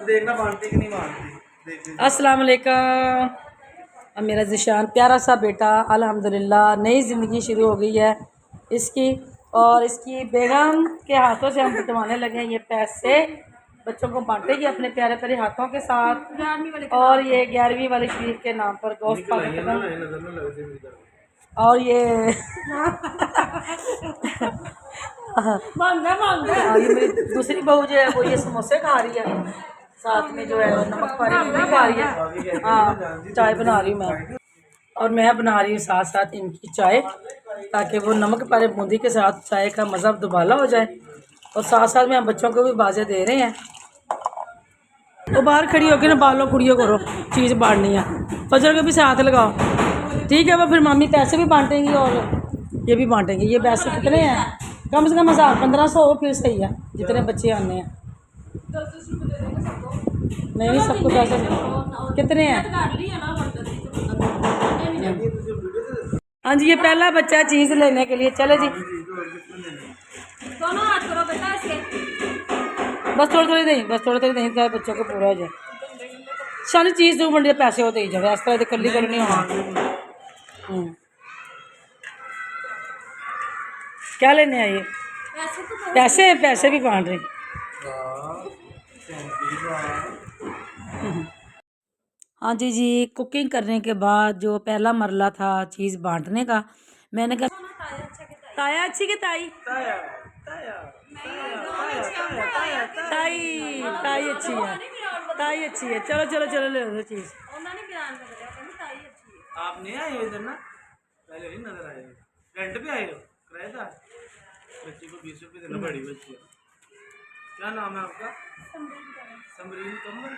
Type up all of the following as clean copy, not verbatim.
देखना मानती कि नहीं मानती। अस्सलाम वालेकुम। अब मेरा ज़िशान प्यारा सा बेटा अल्हम्दुलिल्लाह नई ज़िंदगी शुरू हो गई है इसकी, और इसकी बेगम के हाथों से हम बंटवाने लगे हैं ये पैसे। बच्चों को बांटेगी अपने प्यारे प्यारे हाथों के साथ। और ये 11वीं वाले शरीफ के नाम पर गोश्त और ये हाँ, ये मेरी दूसरी बहू जो है वो ये समोसे खा रही है, साथ में जो है नमक पानी भी खा रही है। हाँ, चाय बना रही हूँ मैं, और मैं बना रही हूँ साथ साथ इनकी चाय, ताकि वो नमक पानी बूंदी के साथ चाय का मज़ा दुबाला हो जाए। और साथ साथ में हम बच्चों को भी बाजे दे रहे हैं। वो बाहर खड़ी होकर ना बालों कुड़ियों करो, चीज़ बांटनी है। फजर को भी साथ लगाओ, ठीक है। वो फिर मामी पैसे भी बांटेंगी और ये भी बांटेंगे। ये पैसे कितने हैं? कम से कम 1000-1500 हो फिर सही है, जितने बच्चे आने हैं। नहीं, सबको पैसे कितने हैं? हाँ जी, ये पहला बच्चा चीज़ लेने के लिए। चले जी, दोनों हाथ करो बेटा इसके। बस थोड़ी थोड़ी नहीं, बस थोड़ी थोड़ी नहीं, क्या बच्चों को पूरा हो जाए। सारी चीज़ जो बंदे पैसे होते ही जाए, इस तरह से कल्ली करनी हो। क्या लेने आइए? पैसे पैसे भी बांट रहे। हाँ जी जी, कुकिंग करने के बाद जो पहला मरला था चीज़ बांटने का, मैंने कहा ताया अच्छी के ताई ताई ताई अच्छी है, ताई अच्छी है। चलो चलो चलो ले लो चीज़। आप नहीं आए हो इधर ना, पहले नहीं नजर आए, रेंट पे आए हो किराएदार। बच्ची को 20 रुपये देना, बड़ी बच्ची है। क्या नाम है आपका? समरीन कमर।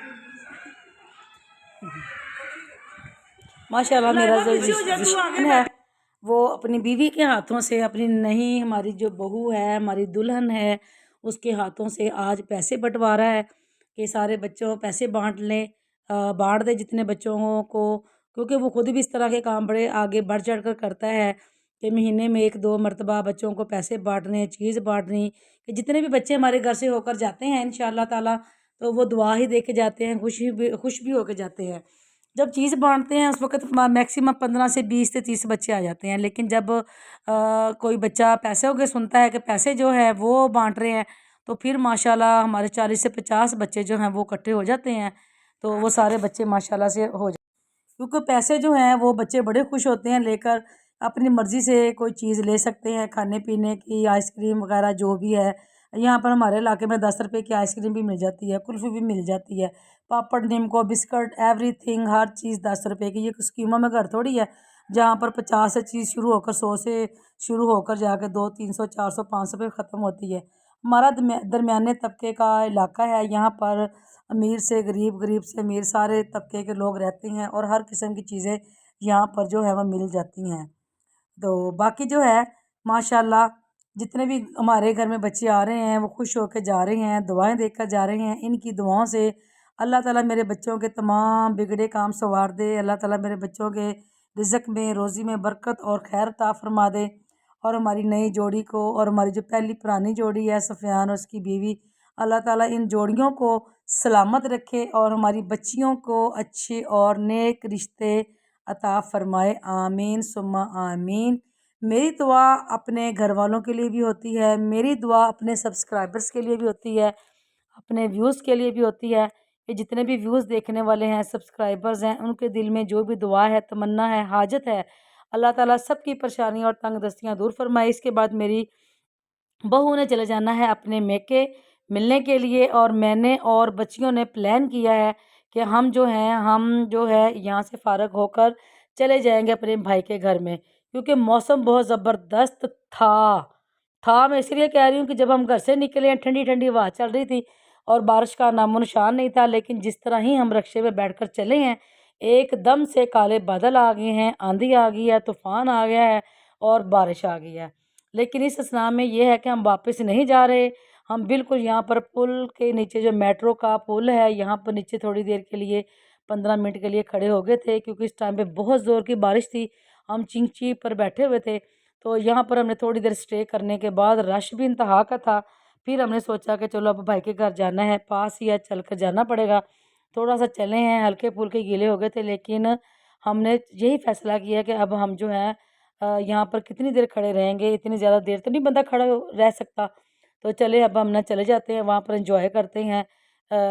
माशाल्लाह मेरा जो जिस्म है वो अपनी बीवी के हाथों से, अपनी नहीं हमारी जो बहू है, हमारी दुल्हन है, उसके हाथों से आज पैसे बंटवा रहा है कि सारे बच्चों पैसे बांट लें, बांट दे जितने बच्चों को। क्योंकि वो खुद भी इस तरह के काम बड़े आगे बढ़ चढ़ कर करता है कि महीने में 1-2 मरतबा बच्चों को पैसे बांटने, चीज़ बांटनी, कि जितने भी बच्चे हमारे घर से होकर जाते हैं इंशाअल्लाह ताला, तो वो दुआ ही दे के जाते हैं, खुश भी होकर जाते हैं। जब चीज़ बांटते हैं उस वक़्त मैक्सिमम 15 से 20 से 30 बच्चे आ जाते हैं। लेकिन जब कोई बच्चा पैसे के सुनता है कि पैसे जो है वो बांट रहे हैं, तो फिर माशाल्लाह हमारे 40 से 50 बच्चे जो हैं वो इकट्ठे हो जाते हैं। तो वो सारे बच्चे माशाल्लाह से हो जाते, क्योंकि पैसे जो हैं वो बच्चे बड़े खुश होते हैं लेकर, अपनी मर्ज़ी से कोई चीज़ ले सकते हैं, खाने पीने की, आइसक्रीम वगैरह जो भी है। यहाँ पर हमारे इलाके में 10 रुपए की आइसक्रीम भी मिल जाती है, कुल्फ़ी भी मिल जाती है, पापड़, निमको, बिस्किट, एवरीथिंग, हर चीज़ 10 रुपए की। ये स्कीमों में घर थोड़ी है जहाँ पर 50 से चीज़ शुरू होकर 100 से शुरू होकर जाकर 200-300-400-500 पे ख़त्म होती है। हमारा दरमियाने तबके का इलाका है, यहाँ पर अमीर से गरीब, गरीब से अमीर सारे तबके के लोग रहते हैं, और हर किस्म की चीज़ें यहाँ पर जो है वह मिल जाती हैं। तो बाकी जो है माशाल्लाह जितने भी हमारे घर में बच्चे आ रहे हैं वो खुश होकर जा रहे हैं, दुआएं देकर जा रहे हैं। इनकी दुआओं से अल्लाह ताला मेरे बच्चों के तमाम बिगड़े काम संवार दे। अल्लाह ताला मेरे बच्चों के रिज़्क़ में, रोज़ी में बरकत और खैर अता फरमा दे। और हमारी नई जोड़ी को, और हमारी जो पहली पुरानी जोड़ी है सफ़ियान और उसकी बीवी, अल्लाह ताला इन जोड़ियों को सलामत रखे और हमारी बच्चियों को अच्छे और नेक रिश्ते अता फ़रमाए। आमीन सुम्मा आमीन। मेरी दुआ अपने घर वालों के लिए भी होती है, मेरी दुआ अपने सब्सक्राइबर्स के लिए भी होती है, अपने व्यूज़ के लिए भी होती है, कि जितने भी व्यूज़ देखने वाले हैं, सब्सक्राइबर्स हैं, उनके दिल में जो भी दुआ है, तमन्ना है, हाजत है, अल्लाह ताला सबकी परेशानी और तंगदस्तियाँ दूर फरमाए। इसके बाद मेरी बहू ने चले जाना है अपने मेके मिलने के लिए, और मैंने और बच्चियों ने प्लान किया है कि हम जो है यहाँ से फ़ारग होकर चले जाएंगे अपने भाई के घर में, क्योंकि मौसम बहुत ज़बरदस्त था। मैं इसलिए कह रही हूँ कि जब हम घर से निकले हैं ठंडी ठंडी हवा चल रही थी और बारिश का नामो निशान नहीं था, लेकिन जिस तरह ही हम रक्शे में बैठकर चले हैं, एकदम से काले बादल आ गए हैं, आंधी आ गई है, तूफ़ान आ गया है और बारिश आ गई है। लेकिन इस असना में ये है कि हम वापस नहीं जा रहे, हम बिल्कुल यहाँ पर पुल के नीचे, जो मेट्रो का पुल है, यहाँ पर नीचे थोड़ी देर के लिए 15 मिनट के लिए खड़े हो गए थे, क्योंकि इस टाइम पे बहुत ज़ोर की बारिश थी। हम चिंची पर बैठे हुए थे, तो यहाँ पर हमने थोड़ी देर स्टे करने के बाद, रश भी इंतहा का था, फिर हमने सोचा कि चलो अब भाई के घर जाना है, पास ही है, चल कर जाना पड़ेगा। थोड़ा सा चले हैं, हल्के फुल्के गीले हो गए थे, लेकिन हमने यही फैसला किया कि अब हम जो है यहाँ पर कितनी देर खड़े रहेंगे, इतनी ज़्यादा देर तो नहीं बंदा खड़ा रह सकता। तो चले अब हम ना चले जाते हैं, वहाँ पर एंजॉय करते हैं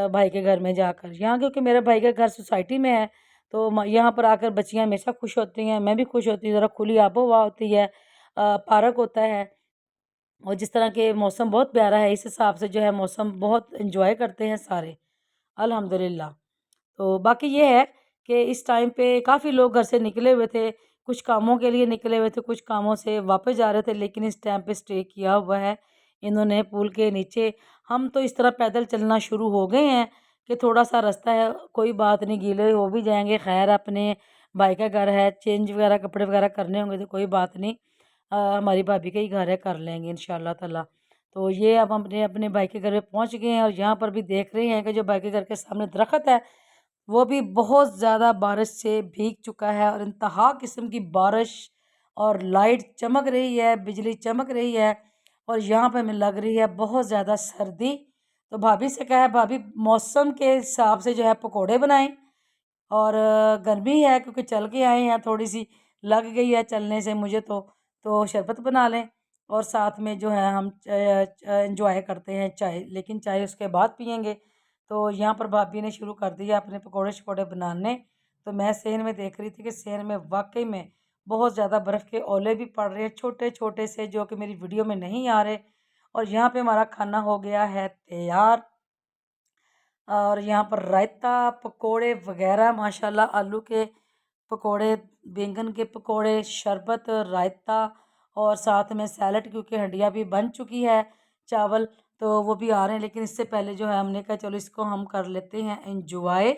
भाई के घर में जाकर। यहाँ क्योंकि मेरे भाई का घर सोसाइटी में है, तो यहाँ पर आकर बच्चियाँ हमेशा खुश होती हैं, मैं भी खुश होती हूँ। ज़रा खुली आबो हवा होती है, पार्क होता है, और जिस तरह के मौसम बहुत प्यारा है, इस हिसाब से जो है मौसम बहुत एंजॉय करते हैं सारे, अल्हम्दुलिल्लाह। तो बाकी ये है कि इस टाइम पे काफ़ी लोग घर से निकले हुए थे, कुछ कामों के लिए निकले हुए थे, कुछ कामों से वापस जा रहे थे, लेकिन इस टाइम पे स्टे किया हुआ है इन्होंने पुल के नीचे। हम तो इस तरह पैदल चलना शुरू हो गए हैं कि थोड़ा सा रास्ता है, कोई बात नहीं, गीले हो भी जाएंगे, खैर अपने भाई का घर है, चेंज वगैरह कपड़े वगैरह करने होंगे तो कोई बात नहीं, हमारी भाभी का ही घर है, कर लेंगे इंशाल्लाह ताला। तो ये अब हम अपने अपने भाई के घर में पहुंच गए हैं, और यहाँ पर भी देख रहे हैं कि जो भाई के घर के सामने दरख्त है वो भी बहुत ज़्यादा बारिश से भीग चुका है, और इंतहा किस्म की बारिश, और लाइट चमक रही है, बिजली चमक रही है, और यहाँ पे हमें लग रही है बहुत ज़्यादा सर्दी। तो भाभी से कहा है, भाभी मौसम के हिसाब से जो है पकोड़े बनाएं, और गर्मी है क्योंकि चल के आए हैं, थोड़ी सी लग गई है चलने से मुझे, तो शरबत बना लें, और साथ में जो है हम एंजॉय करते हैं चाय, लेकिन चाय उसके बाद पियेंगे। तो यहाँ पर भाभी ने शुरू कर दिया अपने पकोड़े शकोड़े बनाने। तो मैं सेहन में देख रही थी कि सेहन में वाकई में बहुत ज़्यादा बर्फ़ के ओले भी पड़ रहे हैं, छोटे छोटे से, जो कि मेरी वीडियो में नहीं आ रहे। और यहाँ पे हमारा खाना हो गया है तैयार, और यहाँ पर रायता, पकोड़े वगैरह माशाल्लाह, आलू के पकोड़े, बैंगन के पकोड़े, शरबत, रायता, और साथ में सैलड, क्योंकि हंडिया भी बन चुकी है, चावल तो वो भी आ रहे हैं। लेकिन इससे पहले जो है हमने कहा चलो इसको हम कर लेते हैं एंजॉय,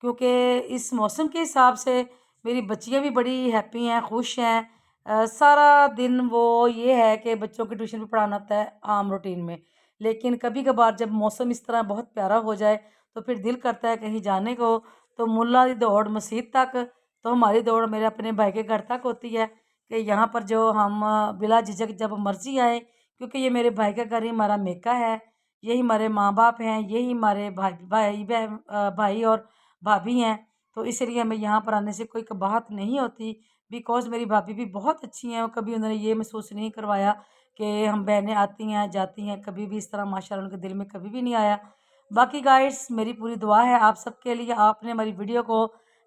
क्योंकि इस मौसम के हिसाब से मेरी बच्चियाँ भी बड़ी हैप्पी हैं, खुश हैं। सारा दिन वो ये है कि बच्चों की ट्यूशन भी पढ़ाना होता है आम रूटीन में, लेकिन कभी कभार जब मौसम इस तरह बहुत प्यारा हो जाए तो फिर दिल करता है कहीं जाने को। तो मुल्ला दी दौड़ मस्जिद तक, तो हमारी दौड़ मेरे अपने भाई के घर तक होती है कि यहाँ पर जो हम बिला झिझक जब मर्जी आए, क्योंकि ये मेरे भाई का घर ही हमारा मेका है, यही हमारे माँ बाप हैं, यही हमारे भाई भाई बहन भाई और भाभी हैं। तो इसलिए हमें यहाँ पर आने से कोई कबाहत नहीं होती, बिकॉज़ मेरी भाभी भी बहुत अच्छी हैं, और कभी उन्होंने ये महसूस नहीं करवाया कि हम बहनें आती हैं जाती हैं, कभी भी इस तरह माशाल्लाह उनके दिल में कभी भी नहीं आया। बाकी गाइस मेरी पूरी दुआ है आप सबके लिए, आपने हमारी वीडियो को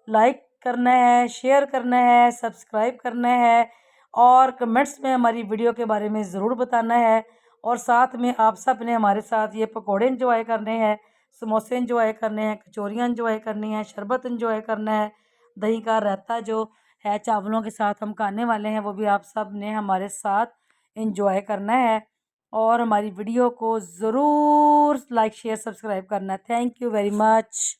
लाइक करना है, शेयर करना है, सब्सक्राइब करना है, और कमेंट्स में हमारी वीडियो के बारे में ज़रूर बताना है। और साथ में आप सब ने हमारे साथ ये पकोड़े एंजॉय करने हैं, समोसे एंजॉय करने हैं, कचौरियाँ एंजॉय करनी है, शरबत एंजॉय करना है, दही का रायता जो है चावलों के साथ हम खाने वाले हैं, वो भी आप सब ने हमारे साथ एंजॉय करना है। और हमारी वीडियो को ज़रूर लाइक शेयर सब्सक्राइब करना है। Thank you very much.